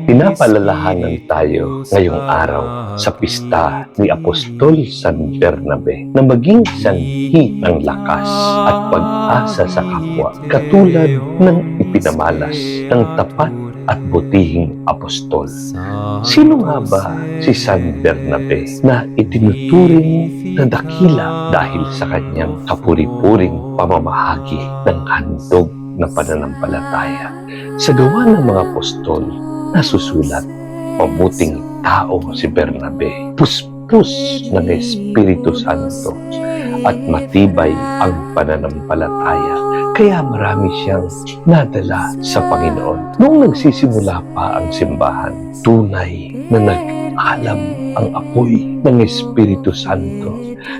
Pinapalalahanan tayo ngayong araw sa pista ni Apostol San Bernabe na maging sanhi ng lakas at pag-asa sa kapwa, katulad ng ipinamalas ng tapat at butihing apostol. Sino nga ba si San Bernabe na itinuturing na dakila dahil sa kanyang kapuri-puring pamamahagi ng handog na pananampalataya? Sa gawa ng mga apostol, nasusulat, mabuting tao si Bernabe, puspos ng Espiritu Santo at matibay ang pananampalataya. Kaya marami siyang nadala sa Panginoon. Noong nagsisimula pa ang simbahan, tunay na nag-alam ang apoy ng Espiritu Santo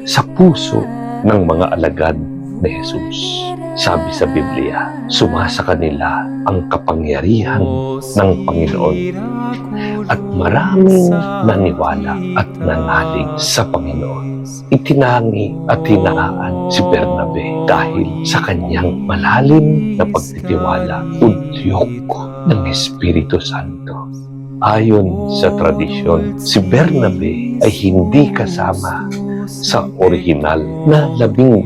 sa puso ng mga alagad ni Jesus. Sabi sa Biblia, sumasa kanila ang kapangyarihan ng Panginoon at maraming naniwala at nanalig sa Panginoon. Itinangi at hinaan si Bernabe dahil sa kanyang malalim na pagtitiwala, udyok ng Espiritu Santo. Ayon sa tradisyon, si Bernabe ay hindi kasama sa orihinal na 12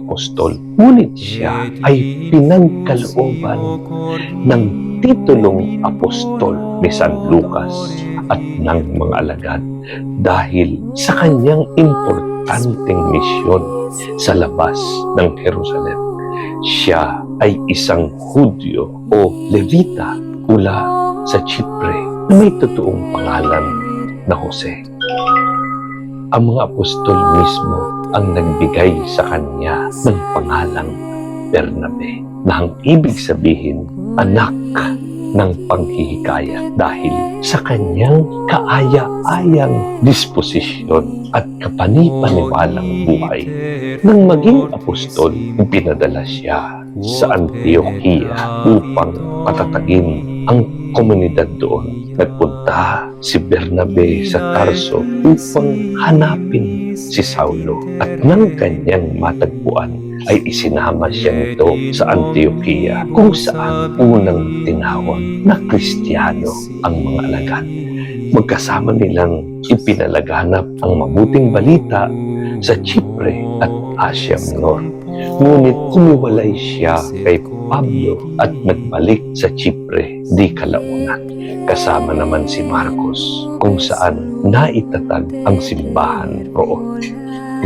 apostol. Ngunit siya ay pinagkalooban ng titulong apostol ni San Lucas at ng mga alagad dahil sa kanyang importanteng misyon sa labas ng Jerusalem. Siya ay isang Hudyo o Levita mula sa Chipre na may totoong pangalan na Jose. Ang mga apostol mismo ang nagbigay sa kanya ng pangalang Bernabe, na ang ibig sabihin, anak ng panghihikayat, dahil sa kanyang kaaya-ayang disposisyon at kapanipaniwalang buhay. Nang maging apostol, pinadala siya sa Antioquia upang patatagin ang komunidad doon. Nagpunta si Bernabe sa Tarso upang hanapin si Saulo, at nang kanyang matagpuan ay isinama siya nito sa Antioquia, kung saan unang tinawag na Kristiyano ang mga alagad. Magkasama nilang ipinalaganap ang mabuting balita sa Chipre at Asia Minor. Ngunit humiwalay siya kay Pablo at nagbalik sa Chipre di kalaunan. Kasama naman si Marcos, kung saan naitatag ang simbahan roon.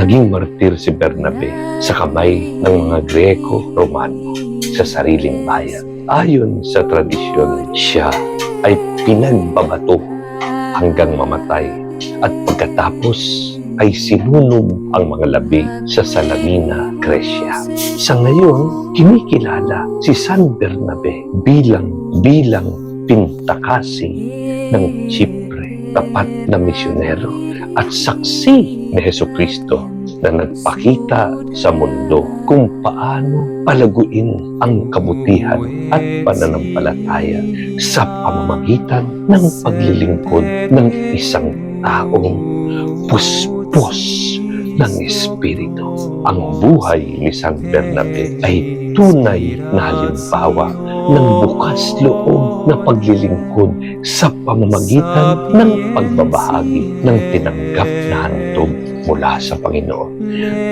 Naging martir si Bernabe sa kamay ng mga Greko-Romano sa sariling bayan. Ayon sa tradisyon, siya ay pinagbabato hanggang mamatay, at pagkatapos ay sinunog ang mga labi sa Salamina, Grecia. Sa ngayon, kinikilala si San Bernabe bilang pintakasi ng Chipre, tapat na misyonero at saksi ni Jesucristo na nagpakita sa mundo kung paano palaguin ang kabutihan at pananampalataya sa pamamagitan ng paglilingkod ng isang taong puspos ng Espiritu. Ang buhay ni San Bernabe ay tunay na halimbawa ng bukas loob na paglilingkod sa pamamagitan ng pagbabahagi ng tinanggap na handog mula sa Panginoon.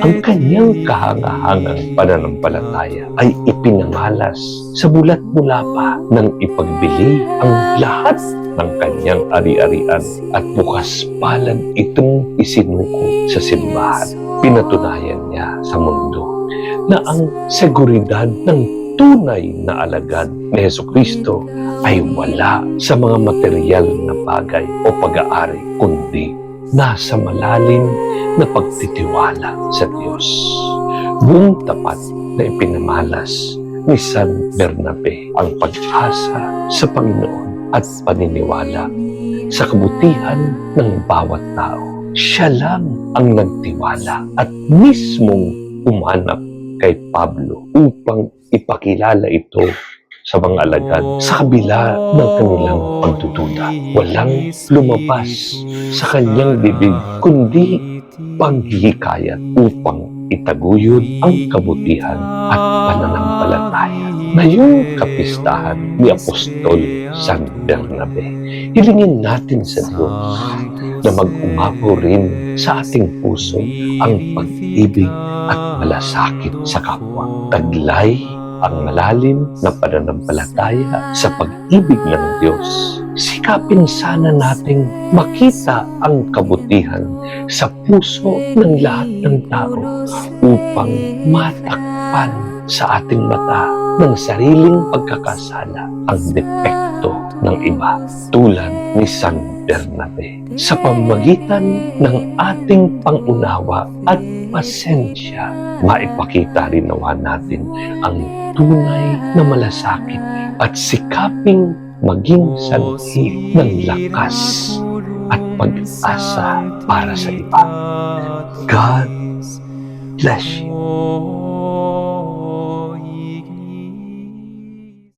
Ang kanyang kahangahangang pananampalataya ay ipinangalas sa bulat mula pa nang ipagbili ang lahat ng kanyang ari-arian, at bukas palad itong isinuko sa simbahan. Pinatunayan niya sa mundo na ang seguridad ng tunay na alagad ni Jesucristo ay wala sa mga material na bagay o pag-aari, kundi nasa malalim na pagtitiwala sa Diyos. Buong tapat na ipinamalas ni San Bernabe ang pag-asa sa Panginoon at paniniwala sa kabutihan ng bawat tao. Siya lang ang nagtiwala at mismong umanap kay Pablo upang ipakilala ito sa mga alagad sa kabila ng kanilang pagdududa. Walang lumabas sa kanyang bibig kundi panghihikayat upang itaguyod ang kabutihan at pananampalataya. Ngayong kapistahan ni Apostol San Bernabe, hilingin natin sa Diyos na mag-umapaw rin sa ating puso ang pag-ibig at malasakit sa kapwa. Taglay ang malalim na pananampalataya sa pag-ibig ng Diyos. Sikapin sana nating makita ang kabutihan sa puso ng lahat ng tao upang matakpan sa ating mata ng sariling pagkakasala ang depekto ng iba, tulad ni San Bernabe. Sa pamamagitan ng ating pangunawa at pasensya, maipakita rin nawa natin ang tunay na malasakit at sikaping maging sanhi ng lakas at pag-asa para sa iba. God bless you.